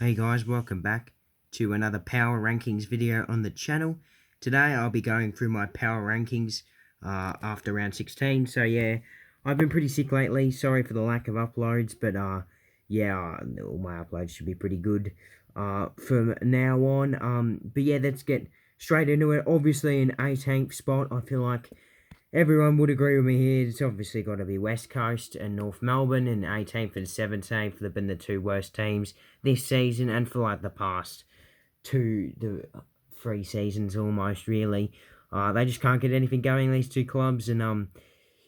Hey guys, welcome back to another power rankings video on the channel. Today I'll be going through my power rankings after round 16. So yeah, I've been pretty sick lately. Sorry for the lack of uploads, but yeah, all my uploads should be pretty good from now on. But yeah, let's get straight into it. Obviously, in 18th spot, I feel like everyone would agree with me here. It's obviously got to be West Coast and North Melbourne, and 18th and 17th have been the two worst teams this season, and for like the past three seasons almost, really. They just can't get anything going, these two clubs, and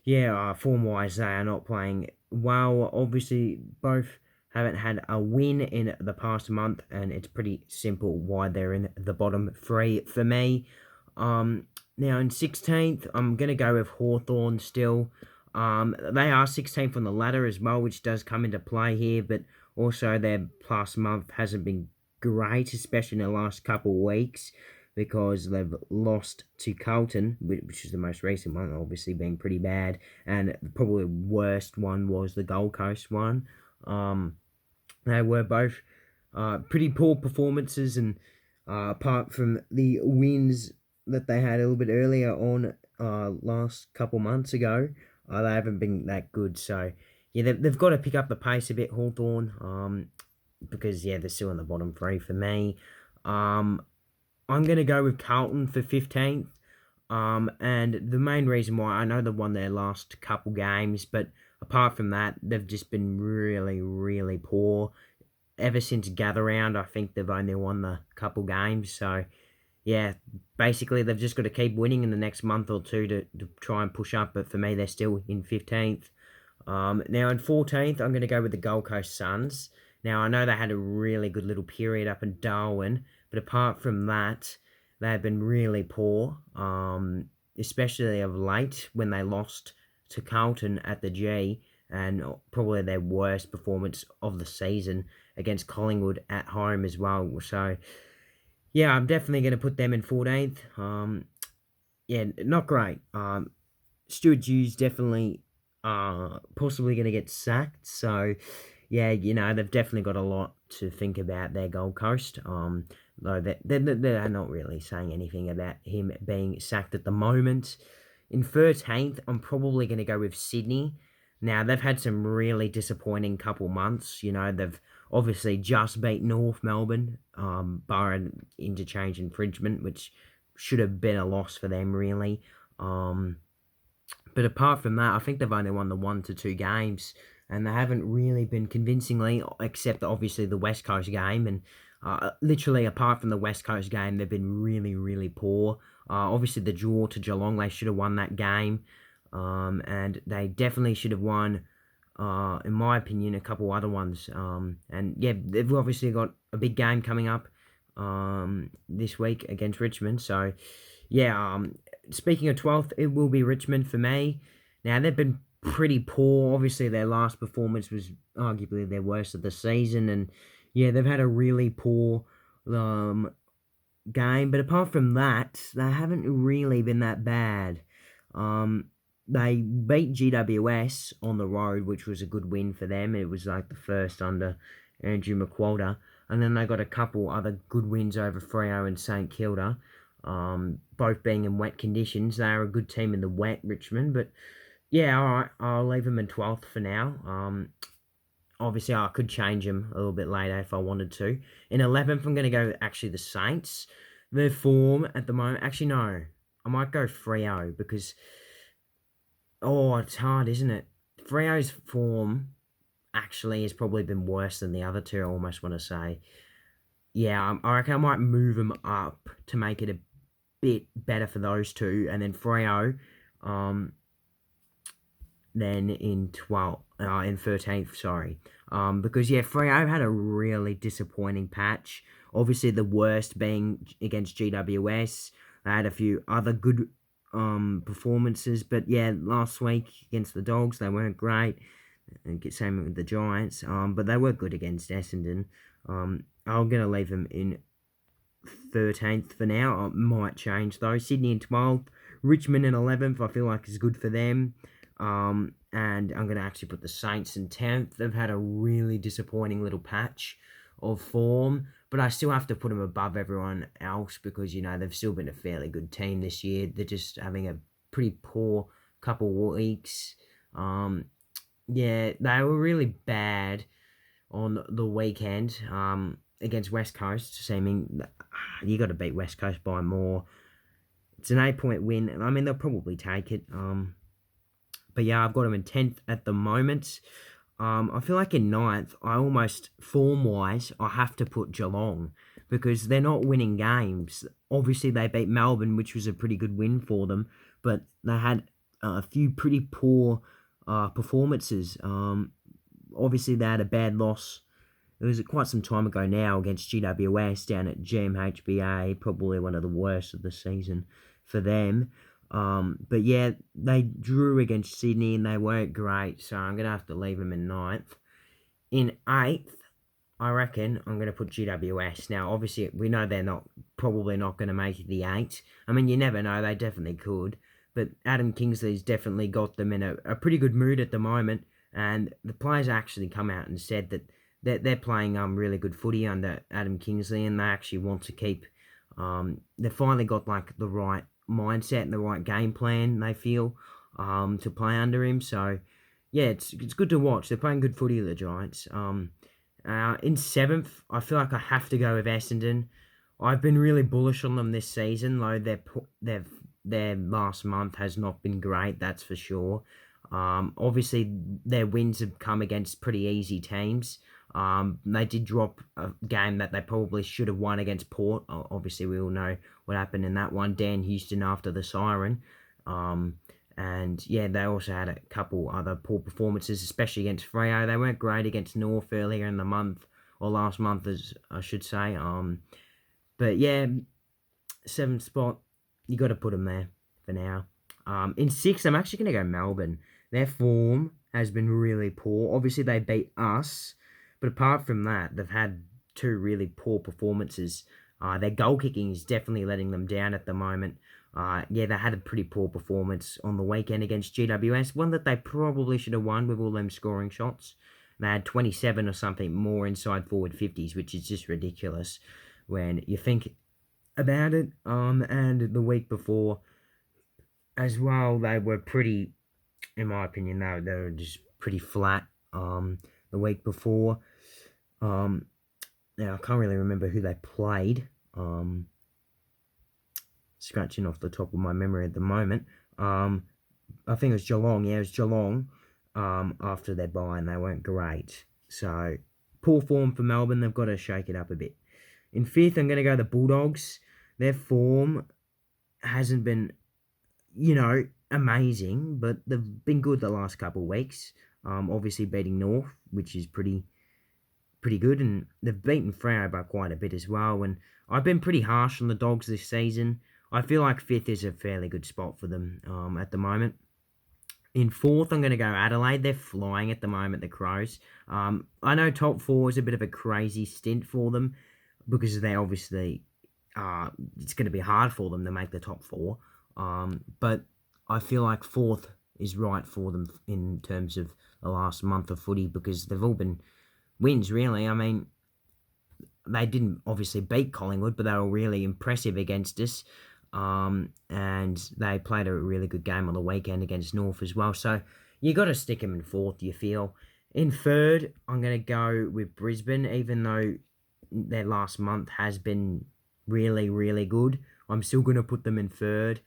form-wise, they are not playing well. Obviously, both haven't had a win in the past month, and it's pretty simple why they're in the bottom three for me. Now, in 16th, I'm going to go with Hawthorn still. They are 16th on the ladder as well, which does come into play here, but also their past month hasn't been great, especially in the last couple of weeks, because they've lost to Carlton, which is the most recent one, obviously being pretty bad, and probably the worst one was the Gold Coast one. They were both pretty poor performances, and apart from the wins that they had a little bit earlier on last couple months ago, they haven't been that good. So yeah, they've got to pick up the pace a bit, Hawthorn, because yeah, they're still in the bottom three for me. I'm going to go with Carlton for 15th. And the main reason why, I know they've won their last couple games, but apart from that, they've just been really, really poor. Ever since Gather Round, I think they've only won the couple games. So, yeah, basically they've just got to keep winning in the next month or two to try and push up. But for me, they're still in 15th. Now, in 14th, I'm going to go with the Gold Coast Suns. Now, I know they had a really good little period up in Darwin, but apart from that, they've been really poor, especially of late when they lost to Carlton at the G, and probably their worst performance of the season against Collingwood at home as well. So, yeah, I'm definitely going to put them in 14th. Yeah, not great. Stuart Hughes definitely possibly going to get sacked. So, yeah, they've definitely got a lot to think about their Gold Coast. Though they're not really saying anything about him being sacked at the moment. In 13th, I'm probably going to go with Sydney. Now, they've had some really disappointing couple months. They've obviously just beat North Melbourne, bar an interchange infringement, which should have been a loss for them, really. But apart from that, I think they've only won the 1 to 2 games, and they haven't really been convincingly, except obviously the West Coast game. And literally, apart from the West Coast game, they've been really, really poor. Obviously, the draw to Geelong, they should have won that game, and they definitely should have won, in my opinion, a couple other ones. And yeah, they've obviously got a big game coming up this week against Richmond. So yeah, speaking of 12th, it will be Richmond for me. Now, they've been pretty poor. Obviously, their last performance was arguably their worst of the season, and yeah, they've had a really poor game. But apart from that, they haven't really been that bad. They beat GWS on the road, which was a good win for them. It was like the first under Andrew McQualter. And then they got a couple other good wins over Freo and St Kilda, both being in wet conditions. They are a good team in the wet, Richmond. But yeah, all right, I'll leave them in 12th for now. Obviously, I could change them a little bit later if I wanted to. In 11th, I'm going to go actually the Saints. Their form at the moment, actually no, I might go Freo because, oh, it's hard, isn't it? Freo's form actually has probably been worse than the other two, I almost want to say. Yeah, I reckon I might move them up to make it a bit better for those two, and then Freo, then in 13th, sorry. Because yeah, Freo had a really disappointing patch. Obviously, the worst being against GWS. They had a few other good performances, but yeah, last week against the Dogs, they weren't great. And same with the Giants, but they were good against Essendon. I'm going to leave them in 13th for now. I might change though. Sydney in 12th, Richmond in 11th, I feel like is good for them. And I'm going to actually put the Saints in 10th. They've had a really disappointing little patch. of form, but I still have to put them above everyone else because, they've still been a fairly good team this year. They're just having a pretty poor couple weeks. Yeah, they were really bad on the weekend against West Coast, seeming you got to beat West Coast by more. It's an 8-point win, and I mean, they'll probably take it. But yeah, I've got them in 10th at the moment. I feel like in 9th, I almost, form-wise, I have to put Geelong because they're not winning games. Obviously, they beat Melbourne, which was a pretty good win for them, but they had a few pretty poor performances. Obviously, they had a bad loss. It was quite some time ago now against GWS down at GMHBA, probably one of the worst of the season for them. But yeah, they drew against Sydney and they weren't great, so I'm going to have to leave them in 9th. In 8th, I reckon I'm going to put GWS. Now, obviously, we know they're probably not going to make it the 8. I mean, you never know, they definitely could. But Adam Kingsley's definitely got them in a pretty good mood at the moment, and the players actually come out and said that they're playing really good footy under Adam Kingsley, and they actually want to keep. They finally got like the right mindset and the right game plan. They feel to play under him. So yeah, it's good to watch. They're playing good footy, the Giants. In 7th, I feel like I have to go with Essendon. I've been really bullish on them this season, though their last month has not been great. That's for sure. Obviously, their wins have come against pretty easy teams. They did drop a game that they probably should have won against Port. Obviously, we all know what happened in that one. Dan Houston after the siren. And yeah, they also had a couple other poor performances, especially against Freo. They weren't great against North earlier in the month, or last month, as I should say. But yeah, 7th spot, you got to put them there for now. In 6th, I'm actually going to go Melbourne. Their form has been really poor. Obviously, they beat us. But apart from that, they've had 2 really poor performances. Their goal kicking is definitely letting them down at the moment. Yeah, they had a pretty poor performance on the weekend against GWS, one that they probably should have won with all them scoring shots. They had 27 or something more inside forward 50s, which is just ridiculous when you think about it. And the week before as well, they were pretty, in my opinion, they were just pretty flat. The week before. Now, I can't really remember who they played. Scratching off the top of my memory at the moment. I think it was Geelong. Yeah, it was Geelong after their bye, and they weren't great. So, poor form for Melbourne. They've got to shake it up a bit. In 5th, I'm going to go the Bulldogs. Their form hasn't been, amazing, but they've been good the last couple of weeks. Obviously beating North, which is pretty good, and they've beaten Freo by quite a bit as well. And I've been pretty harsh on the Dogs this season. I feel like 5th is a fairly good spot for them at the moment. In 4th, I'm going to go Adelaide. They're flying at the moment, the Crows. I know top 4 is a bit of a crazy stint for them because they obviously it's going to be hard for them to make the top 4. But I feel like 4th is right for them in terms of the last month of footy because they've all been wins, really. I mean, they didn't obviously beat Collingwood, but they were really impressive against us. And they played a really good game on the weekend against North as well. So you got to stick them in 4th, you feel. In 3rd, I'm going to go with Brisbane, even though their last month has been really, really good. I'm still going to put them in 3rd.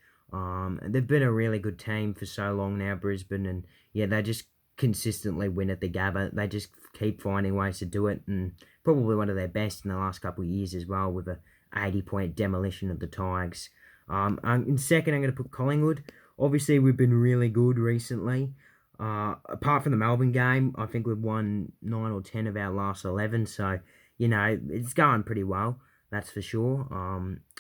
They've been a really good team for so long now, Brisbane, and yeah, they just consistently win at the Gabba. They just keep finding ways to do it, and probably one of their best in the last couple of years as well, with a 80-point demolition of the Tigers. In 2nd, I'm going to put Collingwood. Obviously, we've been really good recently. Apart from the Melbourne game, I think we've won 9 or 10 of our last 11, so, it's going pretty well, that's for sure.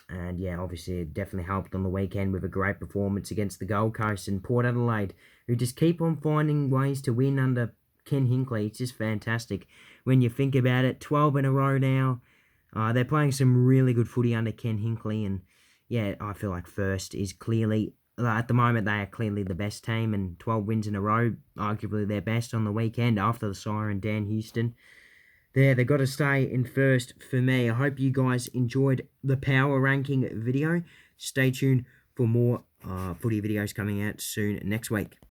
And yeah, obviously it definitely helped on the weekend with a great performance against the Gold Coast and Port Adelaide, who just keep on finding ways to win under Ken Hinkley. It's just fantastic when you think about it. 12 in a row now. They're playing some really good footy under Ken Hinkley, and yeah, I feel like first is clearly, at the moment, they are clearly the best team, and 12 wins in a row, arguably their best on the weekend after the siren Dan Houston. they've got to stay in first for me. I hope you guys enjoyed the power ranking video. Stay tuned for more footy videos coming out soon next week.